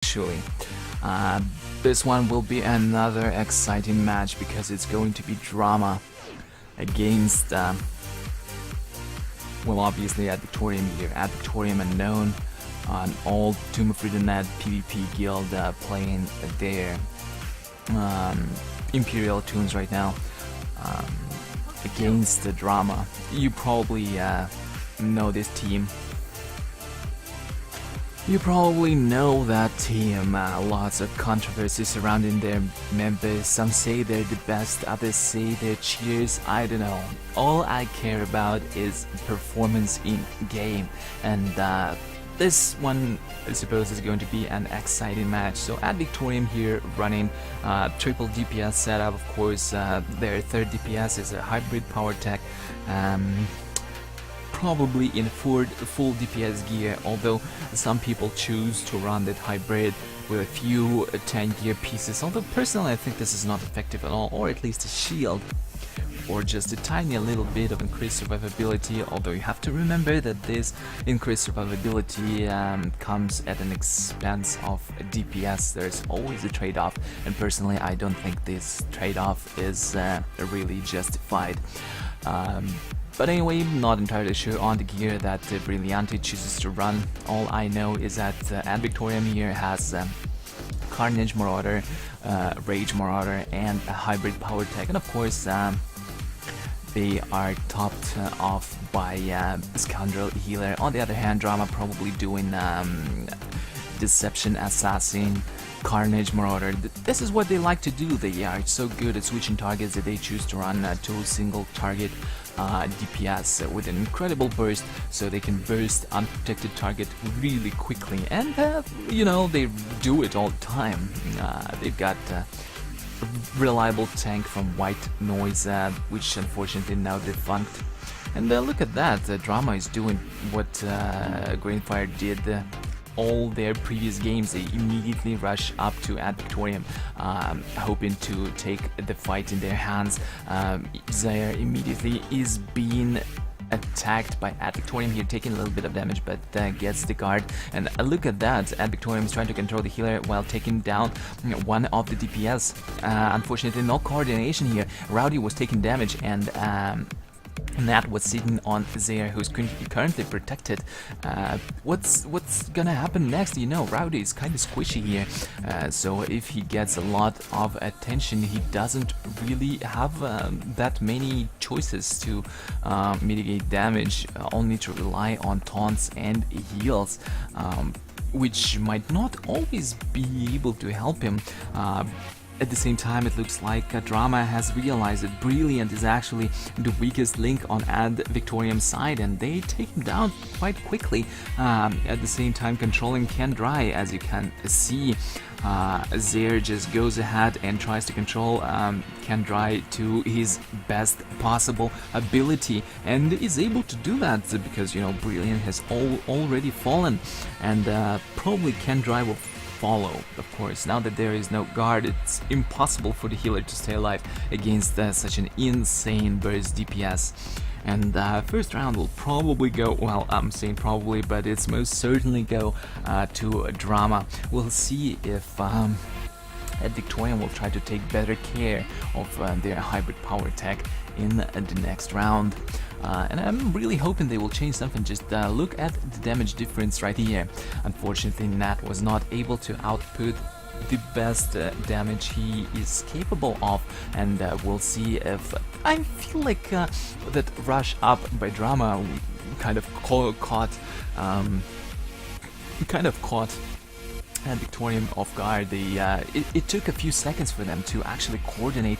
actually. This one will be another exciting match because it's going to be drama against, well, obviously at Victoriam here. At Victoriam, a known old Tomb of Freedon Nadd PvP guild playing their Imperial tunes right now against the drama. You probably know this team. You probably know that team. Lots of controversy surrounding their members. Some say they're the best, others say they're cheaters. I don't know. All I care about is performance in game, and this one, I suppose, is going to be an exciting match. So at Victoriam here, running triple DPS setup. Of course, their third DPS is a hybrid power tech. Probably in full DPS gear, although some people choose to run that hybrid with a few 10 gear pieces, although personally I think this is not effective at all, or at least a shield, or just a tiny little bit of increased survivability, although you have to remember that this increased survivability comes at an expense of DPS. There's always a trade-off, and personally I don't think this trade-off is really justified. But anyway, not entirely sure on the gear that Brilliante chooses to run. All I know is that at Victoriam here has Carnage Marauder, Rage Marauder, and a hybrid power tech, and of course they are topped off by Scoundrel Healer. On the other hand, Drama probably doing Deception Assassin, Carnage Marauder. This is what they like to do. They are so good at switching targets that they choose to run two single target DPS with an incredible burst, so they can burst unprotected target really quickly, and you know, they do it all the time. They've got a reliable tank from White Noise, which unfortunately now defunct. And look at that, Drama is doing what Grainfire did all their previous games. They immediately rush up to at Victoriam, hoping to take the fight in their hands. Zaire immediately is being attacked by at Victoriam here, taking a little bit of damage, but gets the guard. And look at that, at Victoriam is trying to control the healer while taking down one of the DPS. Unfortunately, no coordination here. Rowdy was taking damage, and Nadd was sitting on Zaire, who's currently protected. What's gonna happen next? You know, Rowdy is kind of squishy here, so if he gets a lot of attention, he doesn't really have that many choices to mitigate damage, only to rely on taunts and heals, which might not always be able to help him. At the same time, it looks like Drama has realized that Brilliant is actually the weakest link on Ad Victoriam's side, and they take him down quite quickly. At the same time, controlling Ken Dry, as you can see. Zaire just goes ahead and tries to control Ken Dry to his best possible ability, and is able to do that because, you know, Brilliant has already fallen, and probably Ken Dry will follow. Of course, now that there is no guard, it's impossible for the healer to stay alive against such an insane burst DPS. And first round will probably go, well, I'm saying probably, but it's most certainly go to Drama. We'll see if at Victoriam will try to take better care of their hybrid power tech in the next round. And I'm really hoping they will change something. Just look at the damage difference right here. Unfortunately, Nadd was not able to output the best damage he is capable of, and we'll see if... I feel like that rush up by Drama kind of caught at Victoriam off guard. It took a few seconds for them to actually coordinate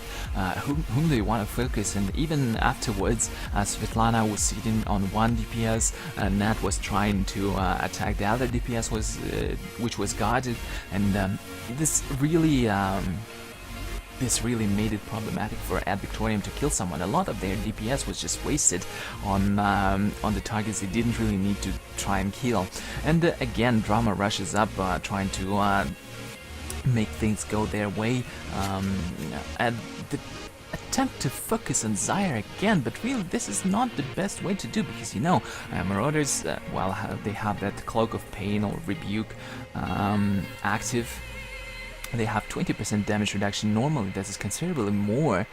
whom they want to focus, and even afterwards, Svetlana was sitting on one DPS, Nadd was trying to attack the other DPS, which was guarded, and this really made it problematic for Ad Victoriam to kill someone. A lot of their DPS was just wasted on the targets they didn't really need to try and kill. And again, Drama rushes up, trying to make things go their way. And the attempt to focus on Zyre again, but really this is not the best way to do, because you know, Marauders, well, they have that Cloak of Pain or Rebuke active. They have 20% damage reduction. Normally this is considerably more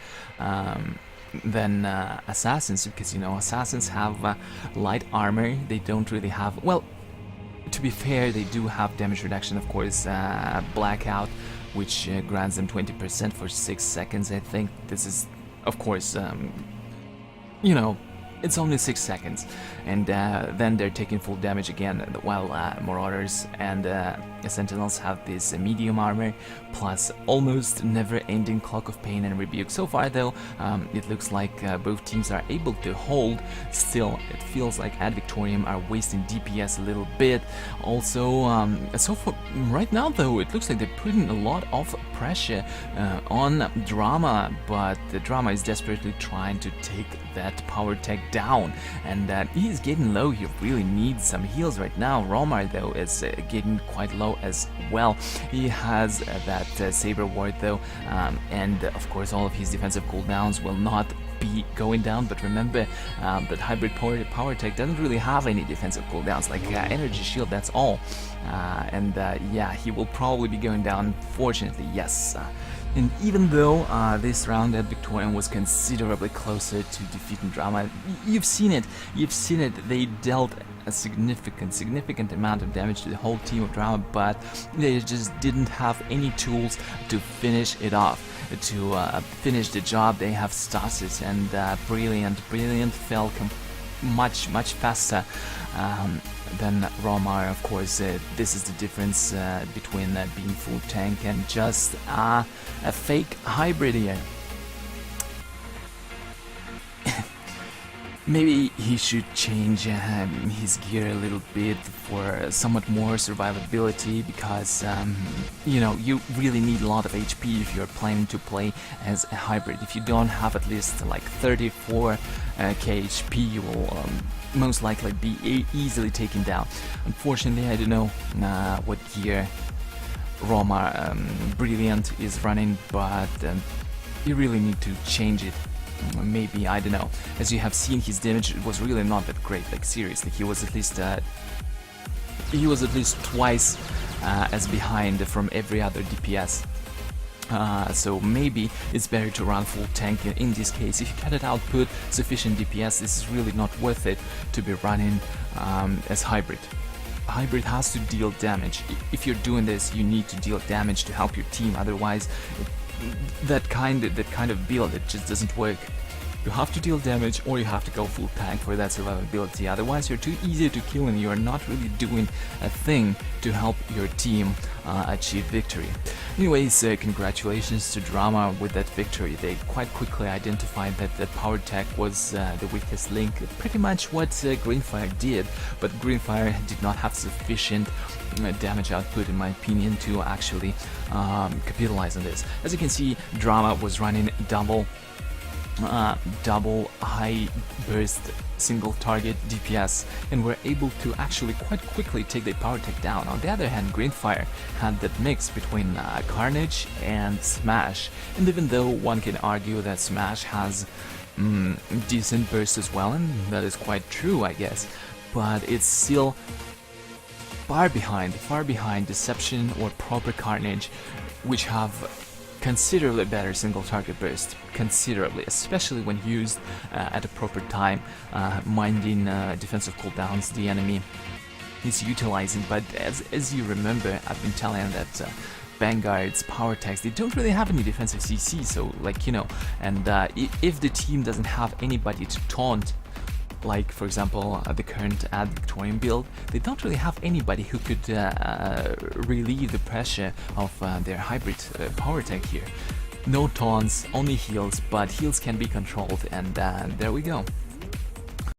than Assassins, because you know, Assassins have light armor. They don't really have, well, to be fair, they do have damage reduction, of course, Blackout, which grants them 20% for 6 seconds. I think this is, of course, you know, it's only 6 seconds, and then they're taking full damage again, while Marauders and Sentinels have this medium armor, plus almost never-ending Cloak of Pain and Rebuke. So far, though, it looks like both teams are able to hold. Still, it feels like Ad Victoriam are wasting DPS a little bit. Also, so far, right now, though, it looks like they're putting a lot of pressure on Drama, but the Drama is desperately trying to take that power tech down, and he is getting low. He really needs some heals right now. Romar, though, is getting quite low as well. He has that Saber Ward, though, and of course all of his defensive cooldowns will not be going down, but remember that hybrid power tech doesn't really have any defensive cooldowns, like energy shield, that's all. And yeah, he will probably be going down, fortunately, yes. And even though this round at Victorian was considerably closer to defeating Drama, you've seen it, they dealt a significant amount of damage to the whole team of Drama, but they just didn't have any tools to finish it off, to finish the job they have started, and Brilliant fell much faster than Romar. Of course, this is the difference between being full tank and just a fake hybrid here. Maybe he should change his gear a little bit for somewhat more survivability, because you know, you really need a lot of HP if you're planning to play as a hybrid. If you don't have at least like 34 HP, you will most likely be easily taken down. Unfortunately, I don't know what gear Roma Brilliant is running, but you really need to change it. Maybe, I don't know. As you have seen, his damage was really not that great. Like seriously, he was at least twice as behind from every other DPS. So maybe it's better to run full tank in this case. If you cannot output sufficient DPS, this is really not worth it to be running as hybrid. Hybrid has to deal damage. If you're doing this, you need to deal damage to help your team. Otherwise, that kind of build, it just doesn't work. You have to deal damage, or you have to go full tank for that survivability. Otherwise, you're too easy to kill and you are not really doing a thing to help your team achieve victory. Anyways, congratulations to Drama with that victory. They quite quickly identified that the power tech was the weakest link, pretty much what Greenfire did, but Greenfire did not have sufficient damage output, in my opinion, to actually capitalize on this. As you can see, Drama was running double high burst single target DPS, and were able to actually quite quickly take the power tech down. On the other hand, Greenfire had that mix between Carnage and Smash, and even though one can argue that Smash has decent burst as well, and that is quite true, I guess, but it's still far behind Deception or proper Carnage, which have considerably better single target burst, considerably, especially when used at a proper time, minding defensive cooldowns the enemy is utilizing. But as you remember, I've been telling that Vanguard's power techs, they don't really have any defensive CC, so like, you know, and if the team doesn't have anybody to taunt, like for example the current Ad Victorian build, they don't really have anybody who could relieve the pressure of their hybrid power tech here. No taunts, only heals, but heals can be controlled, and there we go.